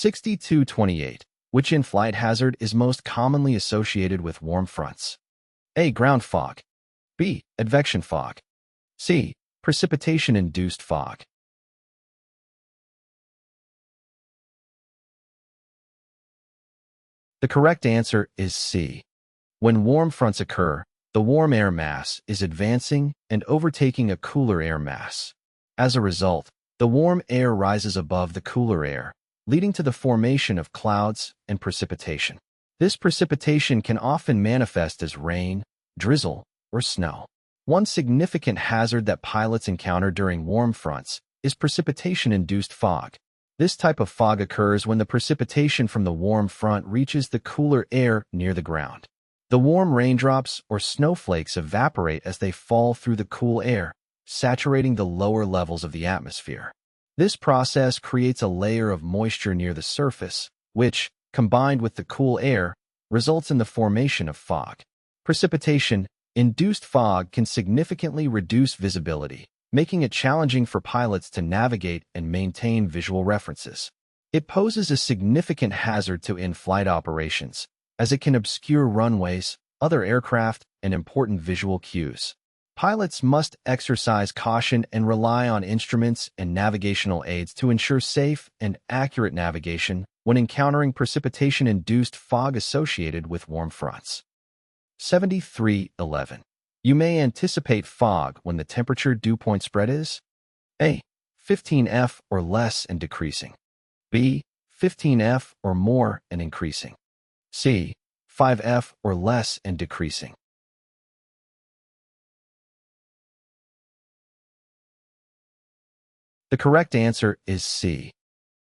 Q6228. Which in-flight hazard is most commonly associated with warm fronts? A. Ground fog. B. Advection fog. C. Precipitation-induced fog. The correct answer is C. When warm fronts occur, the warm air mass is advancing and overtaking a cooler air mass. As a result, the warm air rises above the cooler air, leading to the formation of clouds and precipitation. This precipitation can often manifest as rain, drizzle, or snow. One significant hazard that pilots encounter during warm fronts is precipitation-induced fog. This type of fog occurs when the precipitation from the warm front reaches the cooler air near the ground. The warm raindrops or snowflakes evaporate as they fall through the cool air, saturating the lower levels of the atmosphere. This process creates a layer of moisture near the surface, which, combined with the cool air, results in the formation of fog. Precipitation-induced fog can significantly reduce visibility, making it challenging for pilots to navigate and maintain visual references. It poses a significant hazard to in-flight operations, as it can obscure runways, other aircraft, and important visual cues. Pilots must exercise caution and rely on instruments and navigational aids to ensure safe and accurate navigation when encountering precipitation-induced fog associated with warm fronts. 7311. You may anticipate fog when the temperature dew point spread is A. 15 F or less and decreasing. B. 15 F or more and increasing. C. 5 F or less and decreasing. The correct answer is C.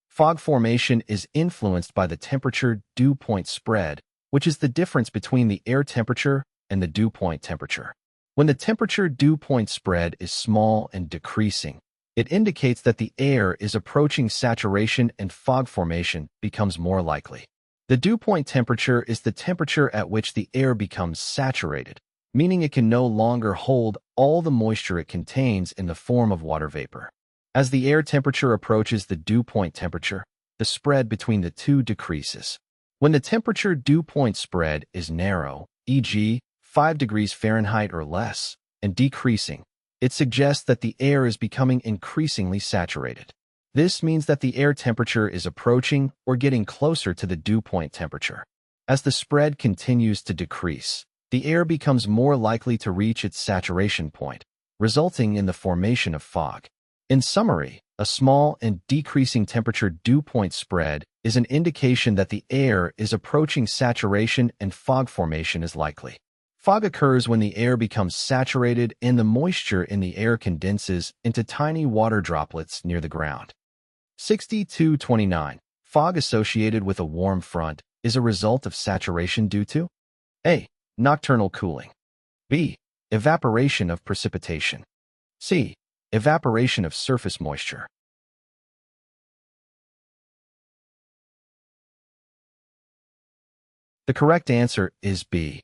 Fog formation is influenced by the temperature dew point spread, which is the difference between the air temperature and the dew point temperature. When the temperature dew point spread is small and decreasing, it indicates that the air is approaching saturation and fog formation becomes more likely. The dew point temperature is the temperature at which the air becomes saturated, meaning it can no longer hold all the moisture it contains in the form of water vapor. As the air temperature approaches the dew point temperature, the spread between the two decreases. When the temperature dew point spread is narrow, e.g., 5 degrees Fahrenheit or less, and decreasing, it suggests that the air is becoming increasingly saturated. This means that the air temperature is approaching or getting closer to the dew point temperature. As the spread continues to decrease, the air becomes more likely to reach its saturation point, resulting in the formation of fog. In summary, a small and decreasing temperature dew point spread is an indication that the air is approaching saturation and fog formation is likely. Fog occurs when the air becomes saturated and the moisture in the air condenses into tiny water droplets near the ground. 6229. Fog associated with a warm front is a result of saturation due to A. Nocturnal cooling. B. Evaporation of precipitation. C. Evaporation of surface moisture. The correct answer is B.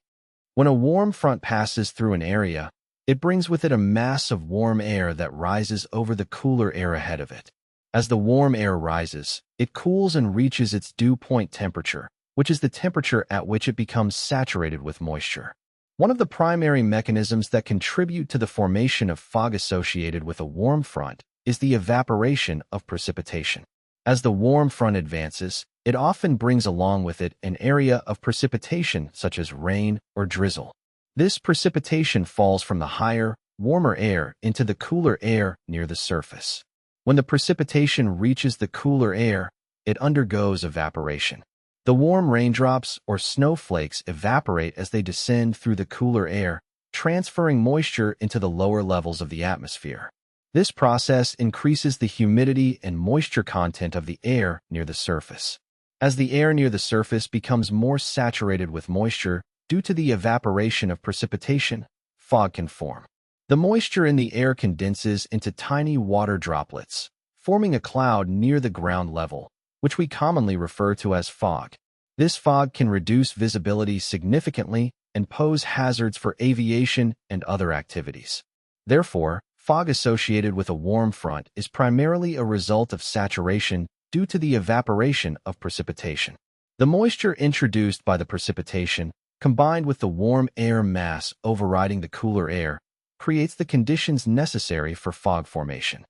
When a warm front passes through an area, it brings with it a mass of warm air that rises over the cooler air ahead of it. As the warm air rises, it cools and reaches its dew point temperature, which is the temperature at which it becomes saturated with moisture. One of the primary mechanisms that contribute to the formation of fog associated with a warm front is the evaporation of precipitation. As the warm front advances, it often brings along with it an area of precipitation such as rain or drizzle. This precipitation falls from the higher, warmer air into the cooler air near the surface. When the precipitation reaches the cooler air, it undergoes evaporation. The warm raindrops or snowflakes evaporate as they descend through the cooler air, transferring moisture into the lower levels of the atmosphere. This process increases the humidity and moisture content of the air near the surface. As the air near the surface becomes more saturated with moisture due to the evaporation of precipitation, fog can form. The moisture in the air condenses into tiny water droplets, forming a cloud near the ground level, which we commonly refer to as fog. This fog can reduce visibility significantly and pose hazards for aviation and other activities. Therefore, fog associated with a warm front is primarily a result of saturation due to the evaporation of precipitation. The moisture introduced by the precipitation, combined with the warm air mass overriding the cooler air, creates the conditions necessary for fog formation.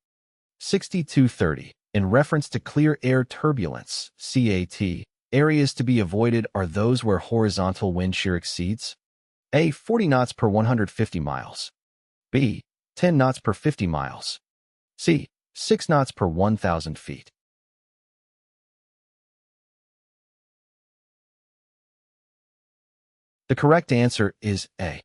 6230. In reference to clear air turbulence, CAT, areas to be avoided are those where horizontal wind shear exceeds A. 40 knots per 150 miles, B. 10 knots per 50 miles, C. 6 knots per 1,000 feet. The correct answer is A.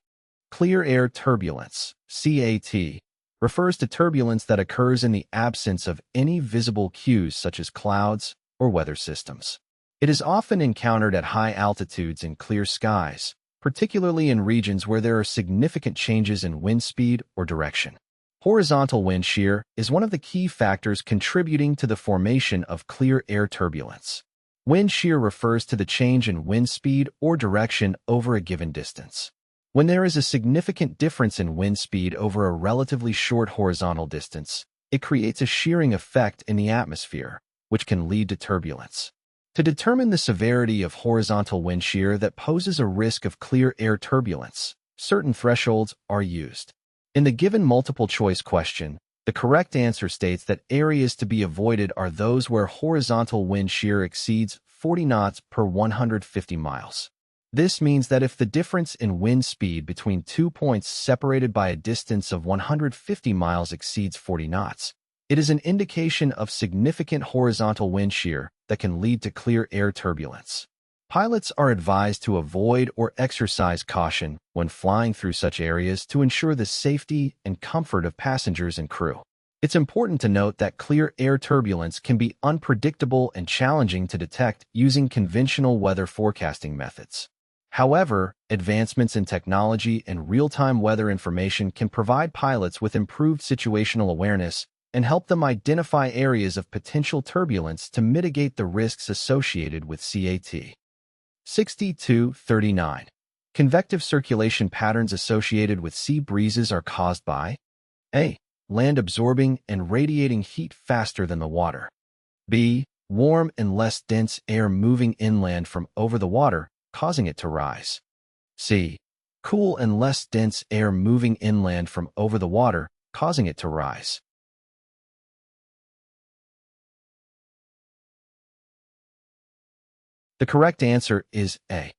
Clear air turbulence, CAT, refers to turbulence that occurs in the absence of any visible cues such as clouds or weather systems. It is often encountered at high altitudes in clear skies, particularly in regions where there are significant changes in wind speed or direction. Horizontal wind shear is one of the key factors contributing to the formation of clear air turbulence. Wind shear refers to the change in wind speed or direction over a given distance. When there is a significant difference in wind speed over a relatively short horizontal distance, it creates a shearing effect in the atmosphere, which can lead to turbulence. To determine the severity of horizontal wind shear that poses a risk of clear air turbulence, certain thresholds are used. In the given multiple-choice question, the correct answer states that areas to be avoided are those where horizontal wind shear exceeds 40 knots per 150 miles. This means that if the difference in wind speed between 2 points separated by a distance of 150 miles exceeds 40 knots, it is an indication of significant horizontal wind shear that can lead to clear air turbulence. Pilots are advised to avoid or exercise caution when flying through such areas to ensure the safety and comfort of passengers and crew. It's important to note that clear air turbulence can be unpredictable and challenging to detect using conventional weather forecasting methods. However, advancements in technology and real-time weather information can provide pilots with improved situational awareness and help them identify areas of potential turbulence to mitigate the risks associated with CAT. 6239. Convective circulation patterns associated with sea breezes are caused by A. Land absorbing and radiating heat faster than the water. B. Warm and less dense air moving inland from over the water, causing it to rise. C. Cool and less dense air moving inland from over the water, causing it to rise. The correct answer is A.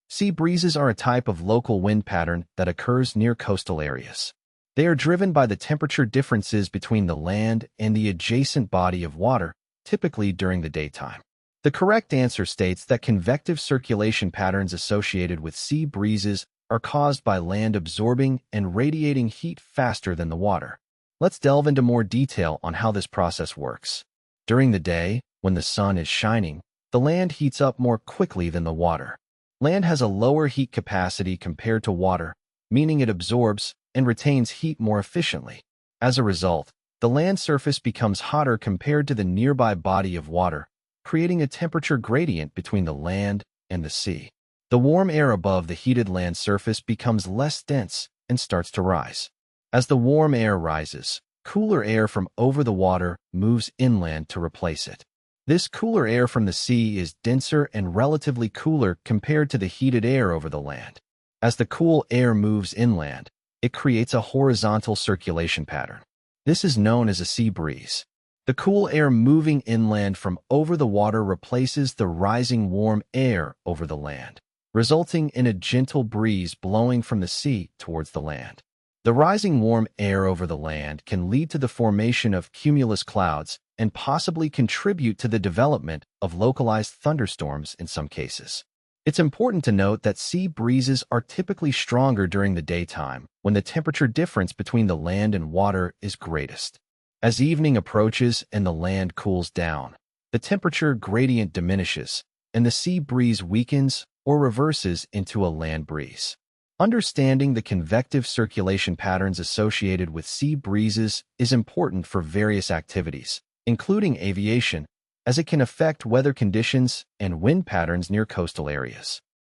Sea breezes are a type of local wind pattern that occurs near coastal areas. They are driven by the temperature differences between the land and the adjacent body of water, typically during the daytime. The correct answer states that convective circulation patterns associated with sea breezes are caused by land absorbing and radiating heat faster than the water. Let's delve into more detail on how this process works. During the day, when the sun is shining, the land heats up more quickly than the water. Land has a lower heat capacity compared to water, meaning it absorbs and retains heat more efficiently. As a result, the land surface becomes hotter compared to the nearby body of water, creating a temperature gradient between the land and the sea. The warm air above the heated land surface becomes less dense and starts to rise. As the warm air rises, cooler air from over the water moves inland to replace it. This cooler air from the sea is denser and relatively cooler compared to the heated air over the land. As the cool air moves inland, it creates a horizontal circulation pattern. This is known as a sea breeze. The cool air moving inland from over the water replaces the rising warm air over the land, resulting in a gentle breeze blowing from the sea towards the land. The rising warm air over the land can lead to the formation of cumulus clouds and possibly contribute to the development of localized thunderstorms in some cases. It's important to note that sea breezes are typically stronger during the daytime when the temperature difference between the land and water is greatest. As evening approaches and the land cools down, the temperature gradient diminishes and the sea breeze weakens or reverses into a land breeze. Understanding the convective circulation patterns associated with sea breezes is important for various activities, including aviation, as it can affect weather conditions and wind patterns near coastal areas.